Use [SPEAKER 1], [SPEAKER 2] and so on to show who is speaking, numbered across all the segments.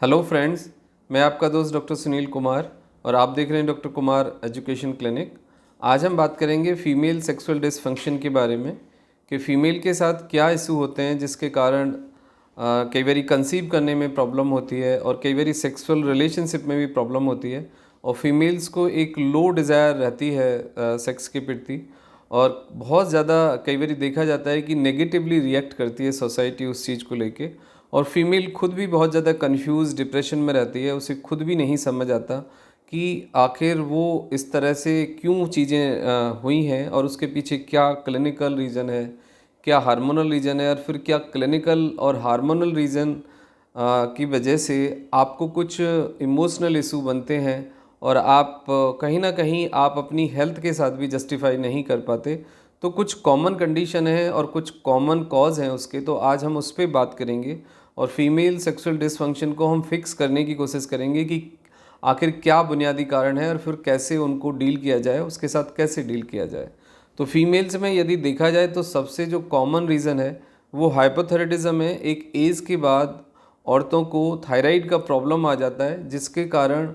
[SPEAKER 1] Hello friends, मैं आपका दोस्त डॉक्टर सुनील कुमार और आप देख रहे हैं डॉक्टर कुमार एजुकेशन क्लिनिक। आज हम बात करेंगे फीमेल सेक्सुअल डिसफंक्शन के बारे में कि फ़ीमेल के साथ क्या इशू होते हैं जिसके कारण कई बारी कंसीव करने में प्रॉब्लम होती है और कई बारी सेक्सुअल रिलेशनशिप में भी प्रॉब्लम होती है और फीमेल्स को एक लो डिज़ायर रहती है सेक्स के प्रति और बहुत ज़्यादा कई बारी देखा जाता है कि नेगेटिवली रिएक्ट करती है सोसाइटी उस चीज़ को लेके और फीमेल खुद भी बहुत ज़्यादा कंफ्यूज डिप्रेशन में रहती है। उसे खुद भी नहीं समझ आता कि आखिर वो इस तरह से क्यों चीज़ें हुई हैं और उसके पीछे क्या क्लिनिकल रीज़न है, क्या हार्मोनल रीज़न है और फिर क्या क्लिनिकल और हार्मोनल रीज़न की वजह से आपको कुछ इमोशनल इशू बनते हैं और आप कहीं ना कहीं आप अपनी हेल्थ के साथ भी जस्टिफाई नहीं कर पाते। तो कुछ कॉमन कंडीशन है और कुछ कॉमन कॉज हैं उसके, तो आज हम उस पर बात करेंगे और फीमेल सेक्सुअल डिसफंक्शन को हम फिक्स करने की कोशिश करेंगे कि आखिर क्या बुनियादी कारण है और फिर कैसे उनको डील किया जाए, उसके साथ कैसे डील किया जाए। तो फीमेल्स में यदि देखा जाए तो सबसे जो कॉमन रीज़न है वो हाइपोथायराइडिज्म है। एक एज के बाद औरतों को थायराइड का प्रॉब्लम आ जाता है जिसके कारण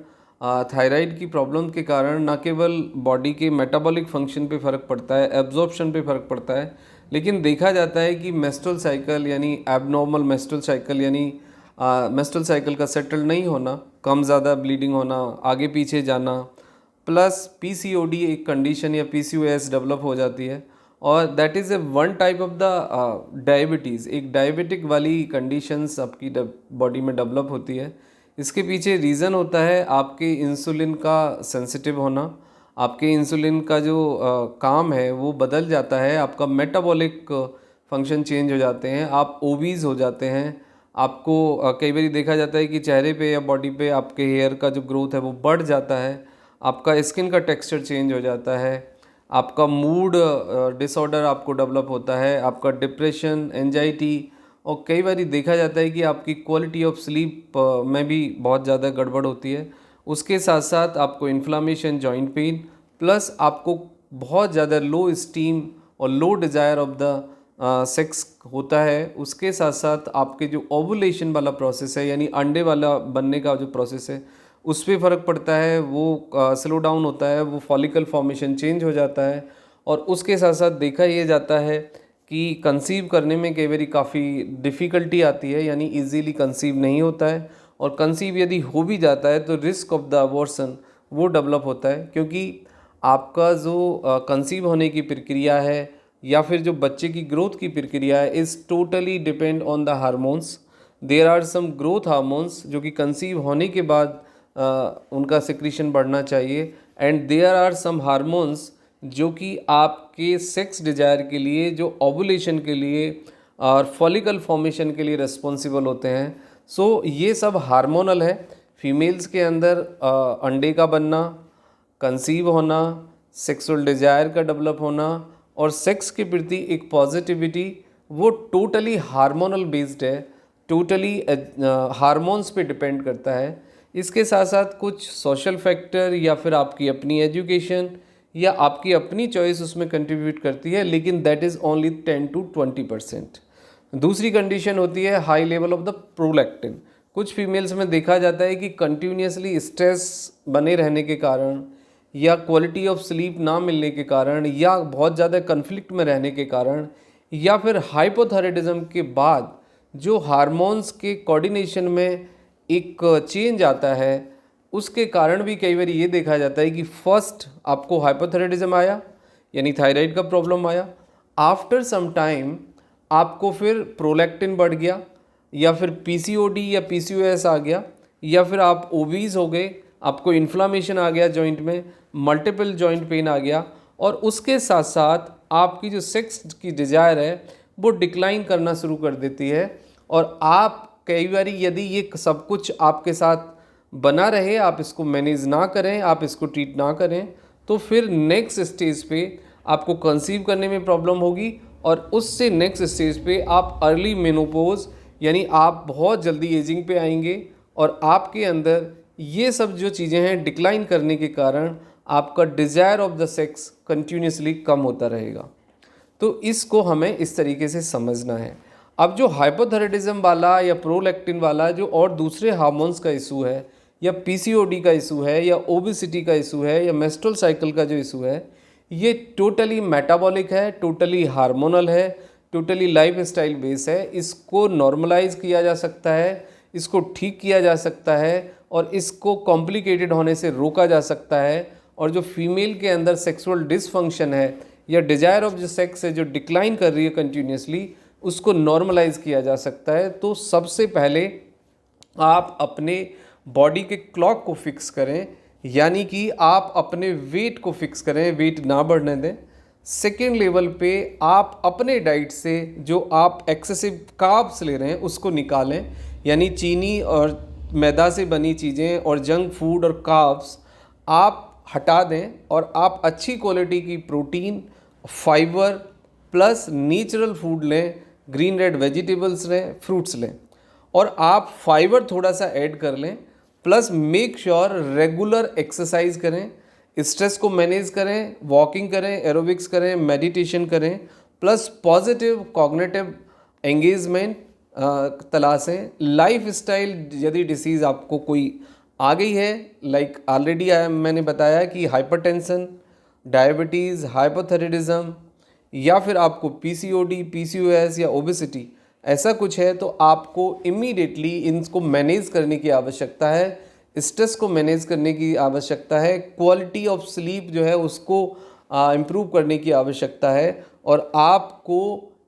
[SPEAKER 1] थायराइड की प्रॉब्लम के कारण न केवल बॉडी के मेटाबॉलिक फंक्शन पे फ़र्क पड़ता है, एब्जॉर्प्शन पे फ़र्क पड़ता है, लेकिन देखा जाता है कि मेंस्ट्रुअल साइकिल यानी एबनॉर्मल मेंस्ट्रुअल साइकिल यानी मेंस्ट्रुअल साइकिल का सेटल नहीं होना, कम ज़्यादा ब्लीडिंग होना, आगे पीछे जाना, प्लस पीसीओडी एक कंडीशन या पीसीओएस डेवलप हो जाती है और that is a one type of the diabetes. एक डायबिटिक वाली कंडीशंस आपकी बॉडी में डेवलप होती है। इसके पीछे रीज़न होता है आपके इंसुलिन का सेंसिटिव होना। आपके इंसुलिन का जो काम है वो बदल जाता है, आपका मेटाबॉलिक फंक्शन चेंज हो जाते हैं, आप ओबीज हो जाते हैं। आपको कई बार देखा जाता है कि चेहरे पे या बॉडी पे आपके हेयर का जो ग्रोथ है वो बढ़ जाता है, आपका स्किन का टेक्सचर चेंज हो जाता है, आपका मूड डिसऑर्डर आपको डेवलप होता है, आपका डिप्रेशन, एंजाइटी और कई बार देखा जाता है कि आपकी क्वालिटी ऑफ स्लीप में भी बहुत ज़्यादा गड़बड़ होती है। उसके साथ साथ आपको इन्फ्लामेशन, जॉइंट पेन, प्लस आपको बहुत ज़्यादा लो स्टीम और लो डिज़ायर ऑफ द सेक्स होता है। उसके साथ साथ आपके जो ओवुलेशन वाला प्रोसेस है यानी अंडे वाला बनने का जो प्रोसेस है उस पर फ़र्क पड़ता है, वो स्लो डाउन होता है, वो फॉलिकल फॉर्मेशन चेंज हो जाता है और उसके साथ साथ देखा ये जाता है कि कंसीव करने में कई बार काफ़ी डिफ़िकल्टी आती है, यानी इजीली कंसीव नहीं होता है और कंसीव यदि हो भी जाता है तो रिस्क ऑफ द अबॉर्शन वो डेवलप होता है क्योंकि आपका जो कंसीव होने की प्रक्रिया है या फिर जो बच्चे की ग्रोथ की प्रक्रिया है is totally depend on the hormones. There are some growth hormones जो कि कंसीव होने के बाद उनका सिक्रीशन बढ़ना चाहिए and there are some hormones जो कि आपके सेक्स डिजायर के लिए, जो ओवुलेशन के लिए और फॉलिकल फॉर्मेशन के लिए रिस्पॉन्सिबल होते हैं। सो ये सब हार्मोनल है। फीमेल्स के अंदर अंडे का बनना, कंसीव होना, सेक्सुअल डिजायर का डेवलप होना और सेक्स के प्रति एक पॉजिटिविटी, वो टोटली हार्मोनल बेस्ड है, टोटली हार्मोन्स पे डिपेंड करता है। इसके साथ साथ कुछ सोशल फैक्टर या फिर आपकी अपनी एजुकेशन या आपकी अपनी चॉइस उसमें कंट्रीब्यूट करती है, लेकिन दैट इज़ ओनली 10 to 20%। दूसरी कंडीशन होती है high level of the prolactin. कुछ फीमेल्स में देखा जाता है कि कंटिन्यूसली स्ट्रेस बने रहने के कारण या क्वालिटी ऑफ स्लीप ना मिलने के कारण या बहुत ज़्यादा कन्फ्लिक्ट में रहने के कारण या फिर हाइपोथायराइडिज्म के बाद जो हार्मोन्स के कोऑर्डिनेशन में एक चेंज आता है उसके कारण भी कई बार ये देखा जाता है कि फर्स्ट आपको हाइपोथायराइडिज्म आया यानी थायराइड का प्रॉब्लम आया, आफ्टर सम टाइम आपको फिर प्रोलैक्टिन बढ़ गया या फिर पीसीओडी या पीसीओएस आ गया या फिर आप ओबीज हो गए, आपको इन्फ्लामेशन आ गया जॉइंट में, मल्टीपल जॉइंट पेन आ गया और उसके साथ साथ आपकी जो सेक्स की डिज़ायर है वो डिक्लाइन करना शुरू कर देती है और आप कई बार यदि ये सब कुछ आपके साथ बना रहे, आप इसको मैनेज ना करें, आप इसको ट्रीट ना करें, तो फिर नेक्स्ट स्टेज पे आपको कंसीव करने में प्रॉब्लम होगी और उससे नेक्स्ट स्टेज पे आप अर्ली मेनोपॉज यानी आप बहुत जल्दी एजिंग पे आएंगे और आपके अंदर ये सब जो चीज़ें हैं डिक्लाइन करने के कारण आपका desire of the sex continuously कम होता रहेगा। तो इसको हमें इस तरीके से समझना है। अब जो हाइपोथायराइडिज्म वाला या प्रोलैक्टिन वाला जो और दूसरे हार्मोन्स का इशू है, या पीसीओडी का इशू है, या ओबेसिटी का इशू है, या मेंस्ट्रुअल साइकिल का जो इशू है, ये टोटली मेटाबॉलिक है, टोटली हार्मोनल है, टोटली लाइफ स्टाइल बेस है। इसको नॉर्मलाइज किया जा सकता है, इसको ठीक किया जा सकता है, और इसको कॉम्प्लिकेटेड होने से रोका जा सकता है। और जो फीमेल के अंदर सेक्सुअल डिसफंक्शन है या डिजायर ऑफ जो सेक्स है जो डिक्लाइन कर रही है कंटिन्यूसली, उसको नॉर्मलाइज किया जा सकता है। तो सबसे पहले आप अपने बॉडी के क्लॉक को फिक्स करें, यानी कि आप अपने वेट को फिक्स करें, वेट ना बढ़ने दें। सेकेंड लेवल पे आप अपने डाइट से जो आप एक्सेसिव कार्ब्स ले रहे हैं उसको निकालें, यानी चीनी और मैदा से बनी चीज़ें और जंक फूड और कार्ब्स आप हटा दें, और आप अच्छी क्वालिटी की protein, fibre plus natural food लें, ग्रीन रेड वेजिटेबल्स लें, फ्रूट्स लें, और आप फाइबर थोड़ा सा ऐड कर लें। Plus make sure regular exercise करें, स्ट्रेस को मैनेज करें, वॉकिंग करें, एरोबिक्स करें, मेडिटेशन करें, प्लस पॉजिटिव कॉग्निटिव एंगेजमेंट तलाशें। लाइफ स्टाइल यदि डिसीज़ आपको कोई आ गई है, लाइक ऑलरेडी मैंने बताया कि हाइपरटेंशन, डायबिटीज़, हाइपोथायराइडिज्म, या फिर आपको पीसीओडी, पीसीओएस या ओबेसिटी ऐसा कुछ है, तो आपको इमीडिएटली इनको मैनेज करने की आवश्यकता है, स्ट्रेस को मैनेज करने की आवश्यकता है, क्वालिटी ऑफ स्लीप जो है उसको इम्प्रूव करने की आवश्यकता है, और आपको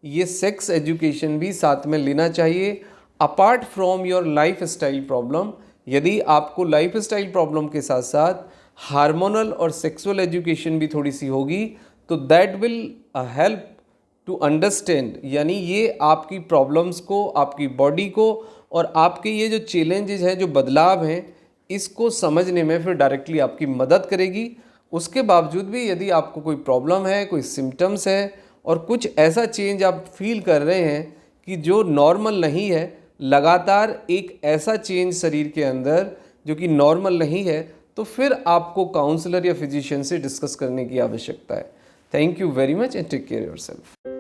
[SPEAKER 1] ये सेक्स एजुकेशन भी साथ में लेना चाहिए apart from your life style problem. यदि आपको लाइफ स्टाइल प्रॉब्लम के साथ साथ हार्मोनल और सेक्सुअल एजुकेशन भी थोड़ी सी होगी, तो that will help to understand, यानी ये आपकी प्रॉब्लम्स को, आपकी बॉडी को और आपके ये जो चैलेंजेस हैं, जो बदलाव हैं, इसको समझने में फिर डायरेक्टली आपकी मदद करेगी। उसके बावजूद भी यदि आपको कोई प्रॉब्लम है, कोई सिम्टम्स है और कुछ ऐसा चेंज आप फील कर रहे हैं कि जो नॉर्मल नहीं है, लगातार एक ऐसा चेंज शरीर के अंदर जो कि नॉर्मल नहीं है, तो फिर आपको काउंसलर या फिजिशियन से डिस्कस करने की आवश्यकता है। Thank you very much and take care yourself.